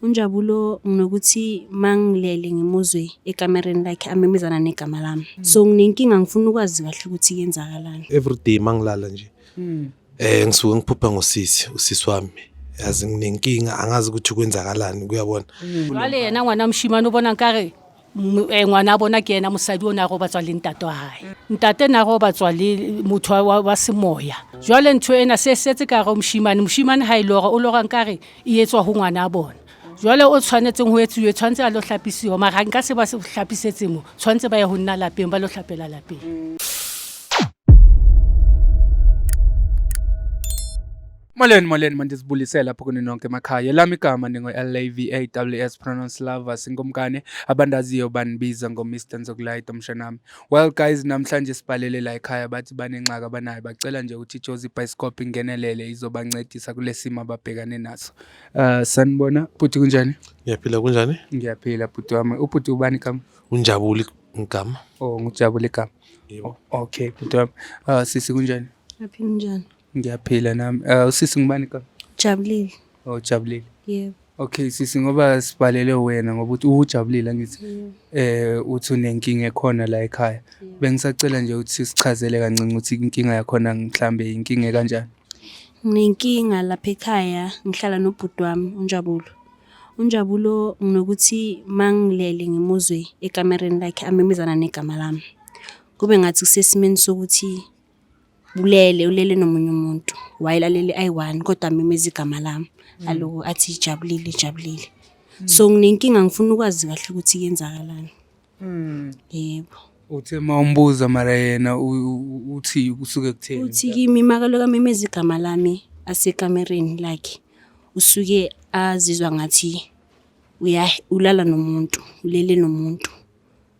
uNjabulo nginokuthi mangilele ngimuzwe ekamereni lakhe amemezana negama lami. So nginenkinga ngifuna ukwazi kahle ukuthi yenzakalani. Everyday mangilala nje. Ngisuke ngiphupha usisi wami. Yazi nginenkinga angazi ukuthi kwenzakalani kuyabona. Jwale yena ngwana mshimane ubona nkare ngwana bona ke yena mosadi ona go batswa le ntate wa hae. Ntate na go batswa le motho wa semoya. Jwale ntho ena se setse ka go mshimane ha ilora o lora nkare e etswa ho ngwana bona. Jwale o tshwanetseng ho etsuwe tshwantse a lo hlapisiwa mara nka se ba se hlapisetse mo tshwantse ba ye ho nna lapeng ba lo hlapela lapeng. Molweni mandisibulisela lapho kuni nonke emakhaya. Lami igama ningo-LAVAWS pronounce lover singumkane abandaziyo banibiza ngo-Mr Nzokulayita umshanami. Well guys, namhlanje sibhalele la ekhaya bathi banenxaka abanayo bacela nje ukuthi iJozi Bioscope ingenelele izobancedisa kule simo ababhekane naso. Sanibona bhuti kunjani? Ngiyaphila kunjani? Ngiyaphila bhuti wami. Ubhuti ubani igama? Unjabuli igama. Oh ngijabule igama. Okay bhuti wami. Sisi kunjani? Yaphila njani? Ngiyaphila nami. Usisi ngibani ka? Jabulile. Oh Jabulile. Yebo. Okay sisi ngoba sibhalele wena ngoba uthi ujabulile ngithi uthi unenkinga ekhona la ekhaya. Bengisacela nje ukuthi sichazele kancinci ukuthi inkinga yakhona mhlambe inkinga kanjani. Nginenkinga lapha ekhaya ngihlala nobhuti wami uNjabulo. uNjabulo nginokuthi mangilele ngimuzwe ekamereni lakhe amemezana negama lami. Kube ngathi kusesimeni sokuthi ulele nomunye umuntu wayilalele ayi1 kodwa memeza igama lami alo athi jabulile. So nginenkinga ngifuna ukwazi kahle ukuthi yenzakalani. Yebo. Uthe mawumbuza mara yena uthi usuke kutheni? Uthi kimi makalo kamemeza igama lami asekamereni lakhe usuke azizwa ngathi ulala nomuntu ulele nomuntu.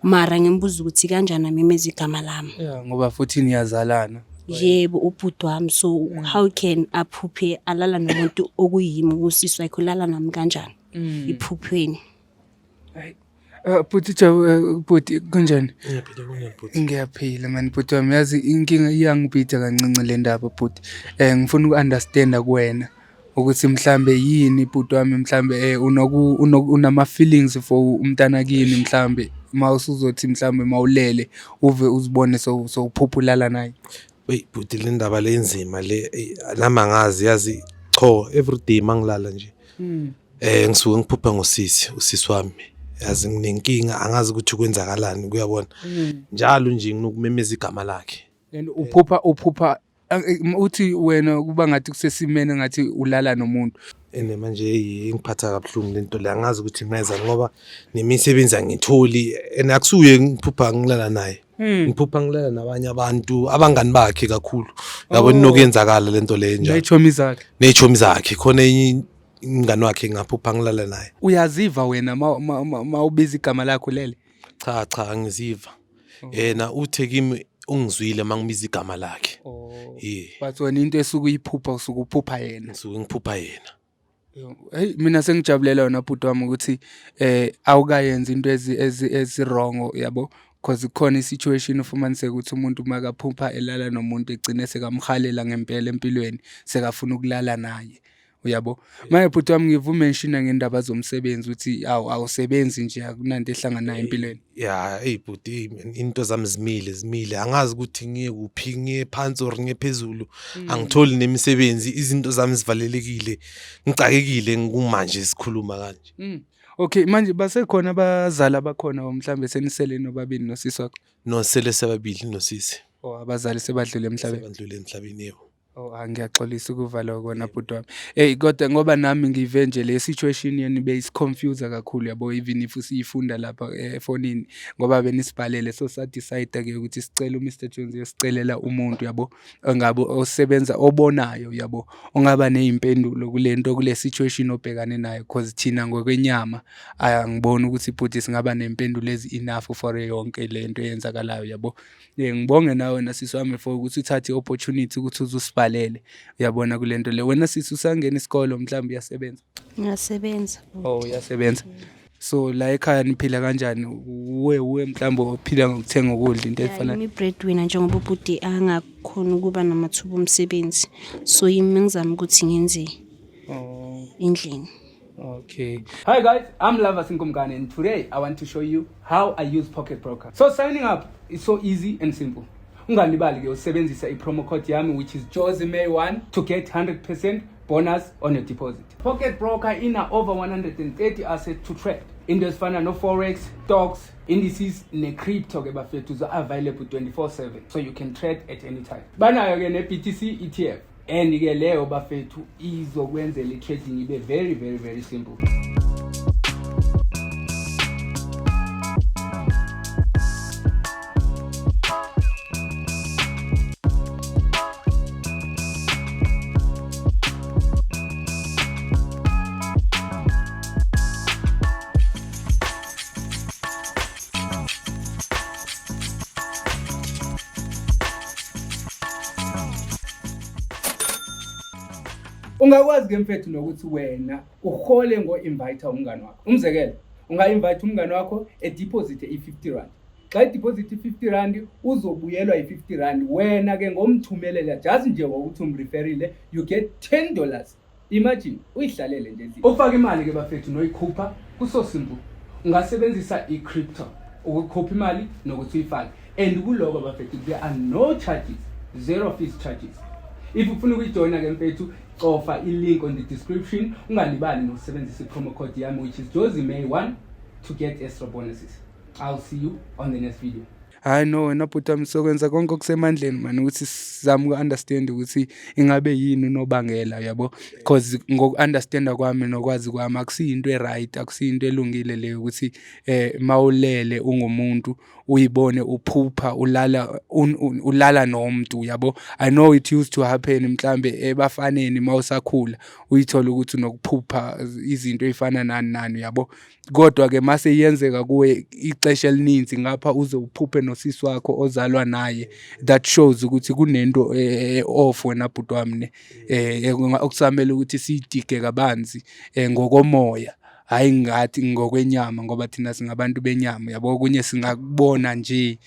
Mara ngimbuza ukuthi kanjani amemeza igama lami. Yeah ngoba futhi niyazalana. Yebo ubhuti wami so how can aphuphe alala nomuntu okuyimi usisi wakhe ulala nami kanjani iphuphweni. Hayi bhuti kanjani? Ngiyaphila kunjani? Ngiyaphila man bhuti wami yazi inkinga iyangibhida kancinci le ndaba bhuti. Ngifuna ukunderstanda kuwena ukuthi mhlambe yini bhuti wami mhlambe unama feelings for umntana kini mhlambe mawusuzothi mhlambe mawulele uve uzibone so uphuphulala naye. Wey bhuti le ndaba lenzima le nami angazi yazi cho everyday mangilala nje. Ngisuke ngiphupha usisi wami. Yazi nginenkinga angazi ukuthi kwenzakalani kuyabona. Njalo nje nginokumemeza igama lakhe. And uphupha uthi wena kuba ngathi kusesimene ngathi ulala nomuntu. Ene manje ngiphatha kabuhlungu lento le angazi ukuthi ngayeza ngoba nemisebenzi angitholi ene akusuye ngiphupha ngilala naye. Ngiphupha ngilala nabanye abantu abangani bakhe kakhulu. Yabona inokuyenzakala lento le nje. Nechomi zakhe khona ingane wakhe ngaphupha ngilala naye. Uyaziva wena mawubiza igama lakho lele? Cha angiziva. Yena uthe kimi ungizwile mangibiza igama lakhe. But wena into esukuyiphupha usukuphupha yena. Ngisuke ngiphupha yena. Hey mina sengijabulela wena bhuti wami ukuthi awukayenza into ezi-wrong yabo because khona isituation ufumanise ukuthi umuntu makaphupha elala nomuntu egcine sekamhalela ngempela empilweni sekafuna ukulala naye uyabo. Maye bhuti wami ngivumenshina ngendaba zomsebenzi uthi awusebenzi nje akunanto ehlangana nayo empilweni. Yeah hey bhuti into zami zimile angazi ukuthi ngiye kuphi ngiye phansi or ngiye phezulu angitholi nemisebenzi izinto zami zivalelekile ngicakekile ngumanje sikhuluma kanje. Okay manje basekhona abazali abakhona mhlambe senisele nobabili nosisi wakho? No sele sebabili nosisi. Abazali sebadlule emhlabeni. Sebadlule emhlabeni yebo. Ngiyaxolisa ukuvala kona bhuti wami. Hey kodwa ngoba nami ngive nje le situation yeni beyisiconfuse kakhulu yabo even if usiyifunda lapha efonini ngoba benisibhalele so sa decide ke ukuthi sicela uMr Jones yosicelela umuntu yabo ngabo osebenza obonayo yabo ongaba nezimpendulo kulento kule situation obhekane nayo because thina ngokwenyama angiboni ukuthi bhuti singaba nempendulo enough for yonke lento eyenzakalayo yabo. Ngibonge nawe nasisi wami for ukuthi uthathe opportunity ukuthi uzusibhalele uyabona kulento le wena sisi usangena isikolo mhlawumbe uyasebenza? Ngiyasebenza. Uyasebenza. So la ekhaya niphila kanjani? Uwe mhlawumbe uphila ngokuthenga ukudla into efana imi breadwinner njengoba ubhuti angakhona ukuba namathuba omsebenzi so yimi ngizama ukuthi ngenze endlini. Okay. Hi guys, I'm Lava Sinkumgane and today I want to show you how I use Pocket Broker. So signing up is so easy and simple. Ungalibali ke usebenzisa i-promo code yami which is JOSIMAY1 to get 100% bonus on your deposit. Pocket Broker ina over 130 assets to trade. Into ezifana no forex, stocks, indices ne-crypto ke bafethu are available 24/7 so you can trade at any time. Banayo ke ne-BTC ETF and ke leyo bafethu izokwenzela i-trading ibe very very very simple. Ungakwazi ke mfethu nokuthi wena uhole ngo-invite umngane wakho. Umzekelo, unga-invite umngane wakho e-deposit i-50 rand. Xa i-deposit i-50 rand uzobuyelwa i-50 rand. Wena ke ngomthumelela just nje ngokuthi umreferile you get $10. Imagine uyihlalele nje. Ufaka imali ke bafethu noyikhupha kuso simple. Ungasebenzisa i-crypto ukukhupha imali nokuthi uyifake. And kuloko bafethu there are no charges, zero fees charges. If ufuna ukujoina ke mfethu cofa i-link on the description. Ungalibali nokusebenzisa i-promo code yami which is JOSIMAY1 to get extra bonuses. I'll see you on the next video. Hayi no wena bhuti sokwenza konke okusemandleni man ukuthi sizame uku-understand ukuthi ingabe yini unobangela yabo because ngoku-understanda kwami nokwazi kwami akusiyinto e-right akusiyinto elungile leyo ukuthi mawulele ungumuntu uyibone uphupha ulala nomuntu yabo. I know it used to happen mhlambe ebafaneni mawusakhula uyithola ukuthi unokuphupha izinto ezifana nani yabo kodwa ke mase yenzeka kuwe ixesha elininzi ngapha uze uphuphe nosisi wakho ozalwa naye that shows ukuthi kunento off wena bhuti wami okusamele ukuthi siyidige kabanzi ngokomoya hayi ngathi ngokwenyama ngoba thina singabantu benyama yabo okunye singakubona nje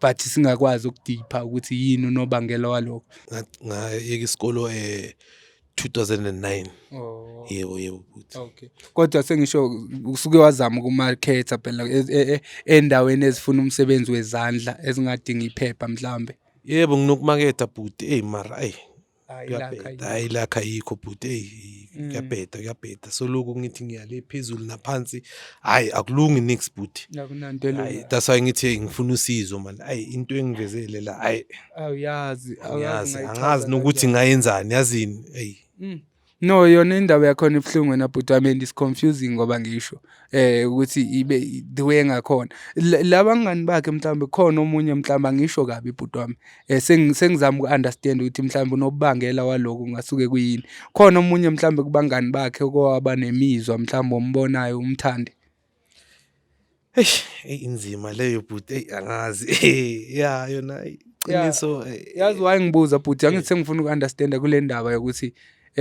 but singakwazi ukudipha ukuthi yini unobangela walokho. Ngayeka isikolo 2009. Yebo bhuti. Okay. Kodwa sengisho usuke wazama ukumarketa phela endaweni ezifuna umsebenzi wezandla ezingadingi iphepha mhlambe. Yebo nginokumaketha bhuti mara hayi lakha yikho bhuti kuyabheda so lokho ngithi ngiyale phezulu naphansi hayi akulungi nix bhuti. Akunanto lo. That's why ngithi ngifuna usizo man into engivezele la awuyazi angazi nokuthi ngayenzani yazini No yona indaba yakho ibhlungu wena bhuti wami is confusing ngoba ngisho ukuthi ibe the way engakhona laba ngani bakhe mhlambe khona omunye mhlamba ngisho kabi bhuti wami sengizama uku-understand ukuthi mhlamba unobangela waloko ngasuke kuyini khona omunye mhlamba kubangani bakhe okwaba nemizwa mhlamba ombonayo umthande. Inzima leyo bhuti angazi yona iqiniso yazi why ngibuza bhuti angithi sengifuna uku-understand kule ndaba yokuthi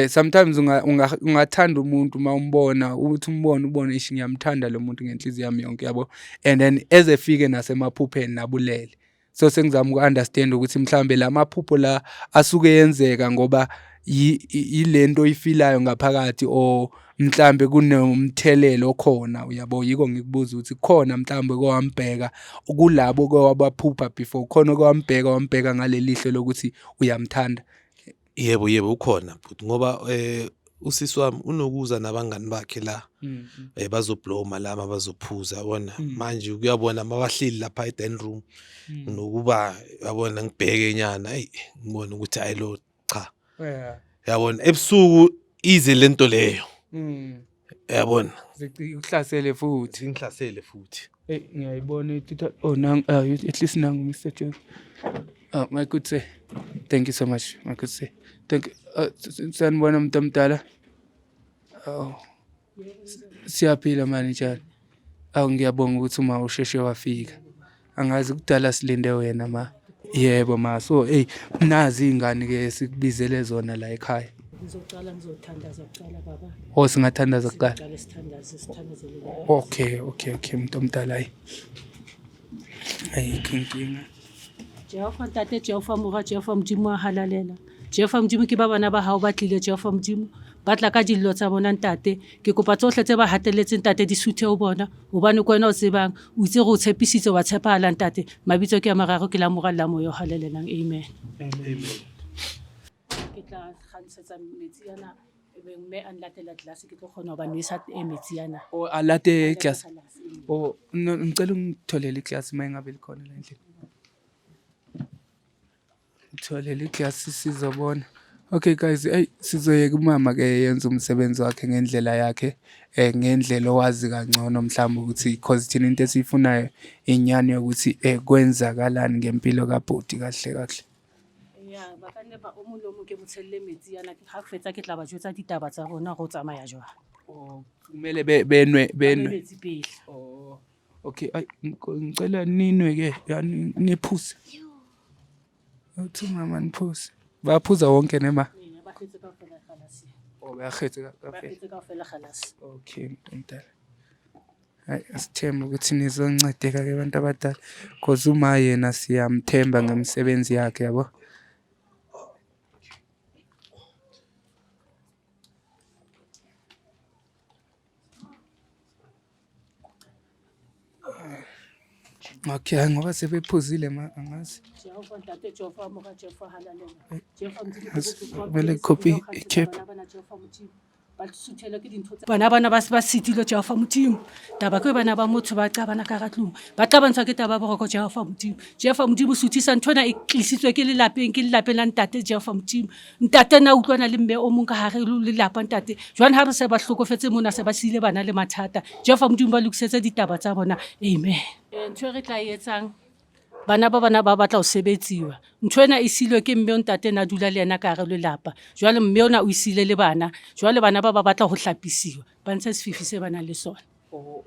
sometimes ungathanda umuntu mawumbona ukuthi ubone ishi ngiyamthanda lo muntu ngenhliziyo yami yonke yabo and then ezefike nasemaphupheni nabulele so sengizama uku-understand ukuthi mhlambe la maphupho la asuke yenzeka ngoba yilento oyifilayo ngaphakathi o mhlambe kunomthelelo okhona uyabo yiko ngikubuza ukuthi khona mhlambe kwambheka kulabo kwabaphupha before khona kwambheka ngalelihle lokuthi uyamthanda. Yebo ukhona but ngoba usisi wami unokuza nabangani bakhe la bazobloma lama bazophuza yabona manje ukuyabona mabahleli lapha e-dining room nokuba yabona ngibheke nyana ngibona ukuthi ayilo cha yabona ebusuku ize lento leyo yabona zikuhlasele futhi ngihlasele futhi ngiyayibona ukuthi at least nangu Mr. Jones. My good say. Thank you so much. My good say. Thank you. Sanibona umuntu omdala. Siyaphila manager. Ngiyabonga ukuthi uma usheshe wafika. Angazi kudala silinde wena ma. Yebo ma. So nazi ingane ke sikubizele zona la ekhaya. Ngizothandaza kuqala baba. Singathandaza kuqala. Qala sithandazele. Okay umuntu omdala kinkinga. Jehova ntate Jehova mora Jehova Modimo a halalela Jehova Modimo ke ba bana ba hao ba tlile Jehova Modimo ba tla ka dillo tsa bona ntate ke kopa tsohle tse ba hatelletseng ntate di suthe ho bona hobane ko wena o tsebang o itse re o tshepisitse wa tshepahala ntate mabitso ke a mararo ke la moralla moyo halelelang amen ke tla kgantshetsa metsi yana mme a nlatela class ke tlo khona ho ba nwesa metsi yana o alate class o ngicela ungitholele iclass mayingabe likhona la endlini ngitholele iclass sizobona. Okay guys, sizoyeka umama ke yenza umsebenzi wakhe ngendlela yakhe ngendlela owazi kangcono mhlawumbe ukuthi because thina into esiyifunayo inyani yokuthi kwenzakalani ngempilo kaBhoti kahle. ya ba ka nne ba o mong le o mong ke botshelle metsi yana ha fetsa ke tla ba jwetsa ditaba tsa rona go tsamaya jwang kumele benwe metsi pele okay ngicela ninwe ke yani niphuse uthi mama niphuse baphuza wonke nema ba khetse ka fela khalasi bayakhethe ka fela khalasi okay mntana asithemba ukuthi nizoncedeka ke abantu abadala because uma yena siyamthemba ngemsebenzi yakhe yabo. Okay, ngoba sebephuzile angazi. Vele copy cap. Bana ba sitile Jehova Modimo taba ke bana ba motho ba qabana ka gatlung ba qabantshwa ke taba boroko Jehova Modimo suthisa nthona e tlisitswe ke lelapeng la ntate Jehova Modimo ntate na utlwana le mme o mong ka hare le lelapa ntate jwana ha re se ba hlokofetse mona se ba sile bana le mathata Jehova Modimo ba lokisetse ditaba tsa bona amen. Ntho re tla etsang bana ba batla ho sebetsiwa ntho ena e silwe ke mme o ntate na dula le yena ka gare lelapa jwale mme ona o isile le bana jwale bana ba batla ho hlapisiwa ba ntse sefifi se bana le sona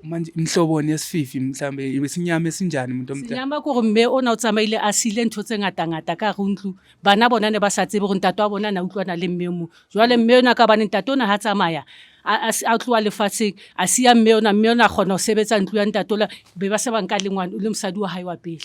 manje imhloboni yesififi mhlambe isinyama esinjani umuntu omdala sinyama ko mme ona o tsamaile a sile ntho tse ngata ka runtlu bana bona ne ba sa tsebe gore ntate wa bona na utlwana le mme mo jwale mme ona ka bana ntate ona ha tsamaya a tloa lefatsheng a siya mme ona kgona ho sebetsa ntlo ya ntate ola be ba se ba nka lengwana le mosadi wa hae wa pele.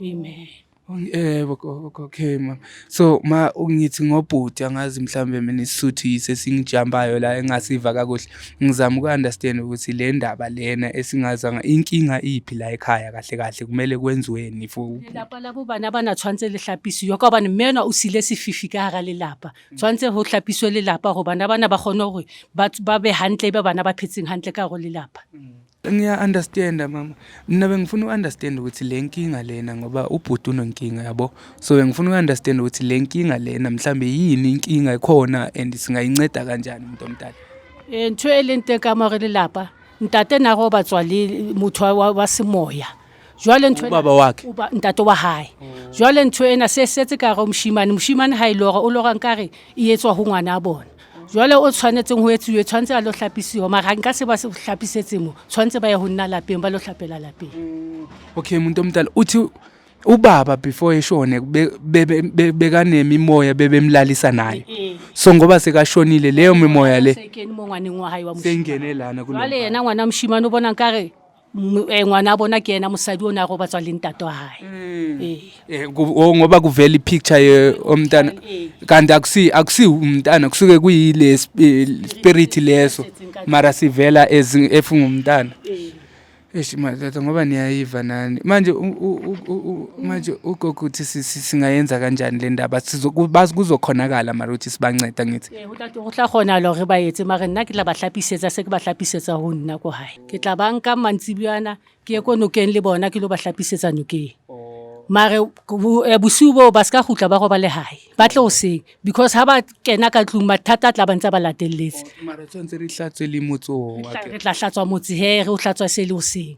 Amen. Okay mama. So ungithi ngoBhoti angazi mhlambe mina isisuthi sesingijambayo la engasiva kakuhle. Ngizama ukunderstand ukuthi le ndaba lena esingazanga inkinga iphi la ekhaya kahle kumele kwenziweni lelapa labo bana bana tshwantse le hlapisiwe ka bana mmena o sile sefifi ka hara lelapa tshwantse ho hlapiswe lelapa go bana ba kgone hore ba be hantle ba bana ba phetseng hantle ka go lelapa. Ngiya-understand mama mina bengifuna uku-understand ukuthi le nkinga lena ngoba uBhoti unonkinga yabo so bengifuna uku-understand ukuthi le nkinga lena mhlambe yini inkinga ekhona and singayinceda kanjani umuntu omdala. Ntho e leng teng ka more lelapa ntate na go batswa le motho wa semoya jwale ntho baba wakhe ntate wa hae jwale ntho ena se setse ka go moshimane ha ilora o lora nkare e etswa ho ngwana a bona jwale o tshwanetseng ho etsuwe tshwantse a lo hlapisiwa mara nka se ba se hlapisetse mo tshwantse ba ye ho nna lapeng ba lo hlapela lapeng. Okay umuntu omdala uthi ubaba before eshone bekanemi moya bebemlalisa naye so ngoba sekashonile leyo mimoya le sekeni mo ngwaneng wa hae wa sengene lana kulo jwale yena ngwana moshimane o bona nkare ngwana bona ke yena mosadi ona go batswa le ntate wa hae ngoba kuvela ipicture omntana kanti akusi umntana kusuke kuyile spirit leso mara sivela efunga umntana madodana ngoba niyayiva nani manje ugogo uthi singayenza kanjani le ndaba bazi kuzokhonakala mara uthi sibanceda ngithi go tla khona lo re ba etse mara nna ke tla ba hlapisetsa se ke ba hlapisetsa ho nna ko hae ke tla ba nka mantsibiana ke ye ko nokeng le bona ke lo ba hlapisetsa nokeng mare bosiu bo ba ska khutla ba go ba le hae ba tle o seng because ha ba kena ka tlung mathata tla ba ntse ba latelletse mara tsentse re hlatswe le motso wa ke tla hlatswa motse he re o hlatswa se le o seng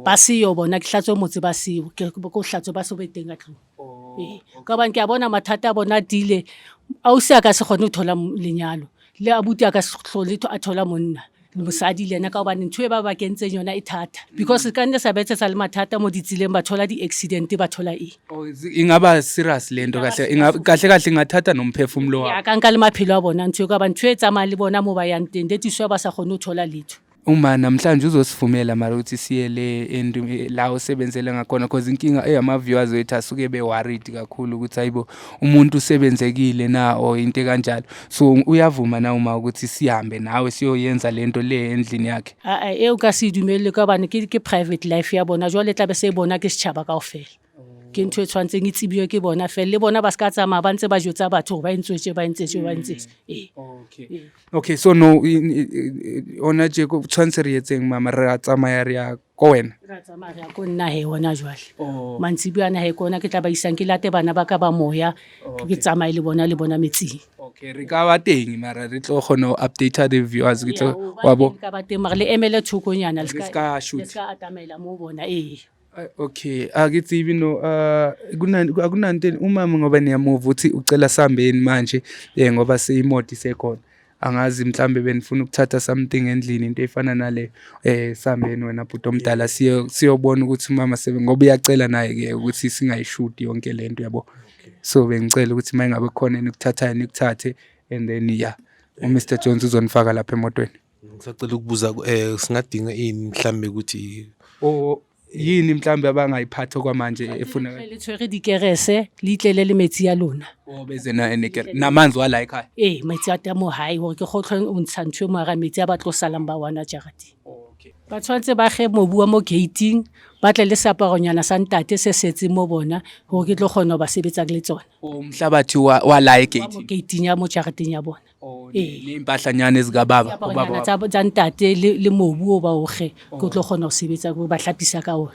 ba se yo bona ke hlatswe motse ba se ke go hlatswe ba so be teng ka tlung ka ba ke a bona mathata bona dile a o se ka se gone o thola lenyalo le abuti a ka se hlole a thola monna mosadi le yena ka hobane ntho e ba kentseng yona e thata because ka nne sa betsetsa le mathata mo ditsileng ba thola di-accident ba thola ingaba serious le nto kahle ingathatha nomphefumulo ya ka nka le maphelo a bona ntho ka ba ntho e tsamaya le bona mo ba yang teng detiswe ba sa kgone ho thola letho uma namhlanje uzosivumela mara ukuthi siye le la usebenzele ngakhona cause inkinga ama-viewers wethu asuke be-worried kakhulu ukuthi hayibo umuntu usebenzekile na or into kanjalo, so uyavuma na uma ukuthi sihambe nawe siyoyenza lento le endlini yakhe? Eo ka se dumelle ka hobane ke private life ya bona, jwale tla be se bona ke setjhaba kaofela. Ke ntho e tshwantseng e tsibiwe ke bona fela, le bona ba ska tsamaya ba ntse ba jwetsa batho hore ba entswetse ba entsetse. Okay, so no ona je ko tshwantse re etseng mama, re tsamaya re ya ko wena? Ra tsamaya re ya ko nna he hona jwale. Mantsibuana he kona ke tla ba isang ke late bana ba ka ba moya, ke tsamaye le bona metsing. Okay, re ka ba teng mara re tlo kgona ho update the viewers ke tlo wa bo ka ba teng mara le emele thokonyana le ska shoot. Le ska atamela mo bona Okay, akithibi no akunanto umama ngoba niyamove uthi ucela sambeni manje ngoba seyimoto isekhona. Angazi mhlambe benifuna ukuthatha something endlini into efana nale sambeni wena bhuti omdala siyobona ukuthi umama ngoba uyacela naye ke ukuthi singayishoot yonke lento yabo. So bengicela ukuthi mayingabe khona nikuthathayo nikuthathe and then uMr Jones uzonifaka lapha emotweni. Ngisacela ukubuza singadinga ini mhlambe ukuthi yini mhlambe abangayiphatha kwamanje efuna le tshwere dikerese le itlele le metsi ya lona beze namanzi wala ekhaya metsi a tamo high hore ke khotlhong o ntsha ntho e mo ga metsi a ba tlo salang ba wana jarati. Ba tshwantse ba ge mobu wa mo gating ba tle le seaparonyana sa ntate se setse mo bona hore ke tlo kgona ba sebetsa le tsona. Umhlabathi wa la gating ya mo jarateng ya bona. Le impahlanyana ezikababa ubaba tsa ntate le mobu o ba oge ke tlo kgona go sebetsa go ba hlapisa ka ona.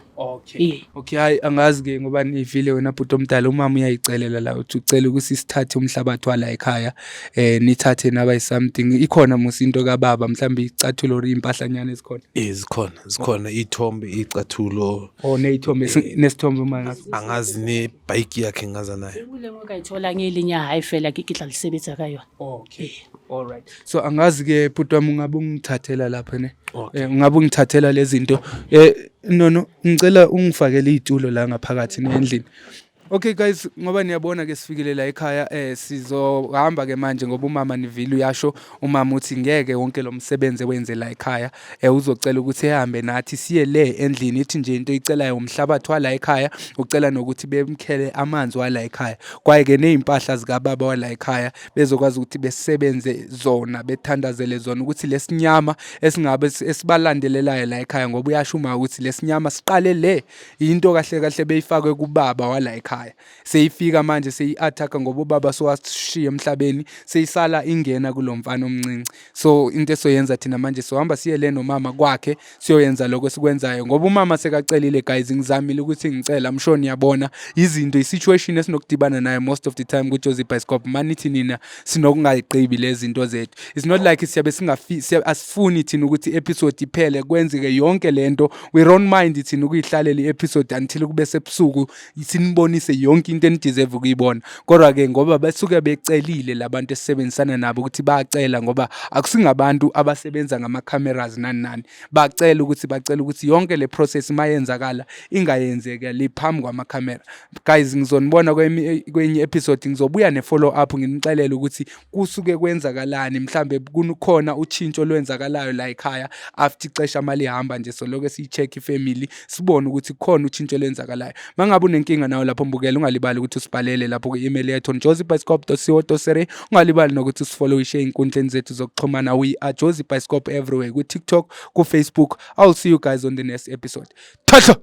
Okay hayi angazi ke ngoba nivile wena bhuti omdala umama uyayicelela la uthi ucela ukuthi sithathe umhlabathi wala ekhaya nithathe naba something ikhona musinto kababa mhlambe icathulo ri impahlanyana ezikhona zikhona ithombe icathulo neyithombe nesithombe manje angazi ne bike yakhe ngaza naye ule ngoka ithola ngelinya hayi fela ke tla lisebetsa ka yona. Okay all right, so angazi ke bhuti wami ungabe ungithathela lapha ne ungabe ungithathela lezi zinto no ngicela ungifakele izitulo la ngaphakathi endlini. Okay guys, ngoba niyabona ke sifikile la ekhaya sizohamba ke manje ngoba umama nivile uyasho umama uthi ngeke wonke lo msebenzi wenze la ekhaya uzocela ukuthi ehambe nathi siye le endlini ithi nje into icelayo umhlabathi wala ekhaya ucela nokuthi bemkhele amanzi wala ekhaya kwaye ke nezimpahla zika baba wala ekhaya bezokwazi ukuthi besebenze zona bethandazele zona ukuthi lesinyama esingabe esibalandelelayo la ekhaya ngoba uyashuma ukuthi lesinyama siqale le into kahle kahle beyifakwe kubaba wala ekhaya seyifika manje seyi-attack ngoba ubaba sowashiya emhlabeni seyisala ingena kulomfana omncinci. So into esoyenza thina manje sohamba siye le nomama kwakhe siyoyenza lokho esikwenzayo ngoba umama sekacelile guys ngizamile ukuthi ngicela mshoni yabona izinto isituation esinokudibana nayo most of the time ku Jozi Bioscope manithi nina sinokungayiqibi lezi zinto zethu. It's not like siyabe asifuni thina ukuthi episode iphele kwenzeke yonke lento we don't mind thina ukuyihlalela i-episode until kube sebusuku sinibonise yonke into enideserve ukuyibona kodwa ke ngoba basuke becelile labantu esebenzisana nabo ukuthi bayacela ngoba akusingabantu abasebenza ngama cameras nani bacela ukuthi yonke le process mayenzakala ingayenzeka liphambi kwama camera. Guys ngizonibona kwenye episode ngizobuya ne follow up nginixelele ukuthi kusuke kwenzakalani mhlambe kukhona utshintsho lwenzakalayo la ekhaya after ixesha mali ihamba nje so lokho sicheck ifamily sibone ukuthi kukhona utshintsho lwenzakalayo. Mangabe unenkinga nawe lapho mbukela ungalibali ukuthi usibhalele lapho ku-email yethu jozibioscope.co.za ungalibali nokuthi usifollow ishare inkundleni zethu zokuxhumana we are Jozi Bioscope everywhere ku TikTok ku Facebook. I'll see you guys on the next episode. Thatha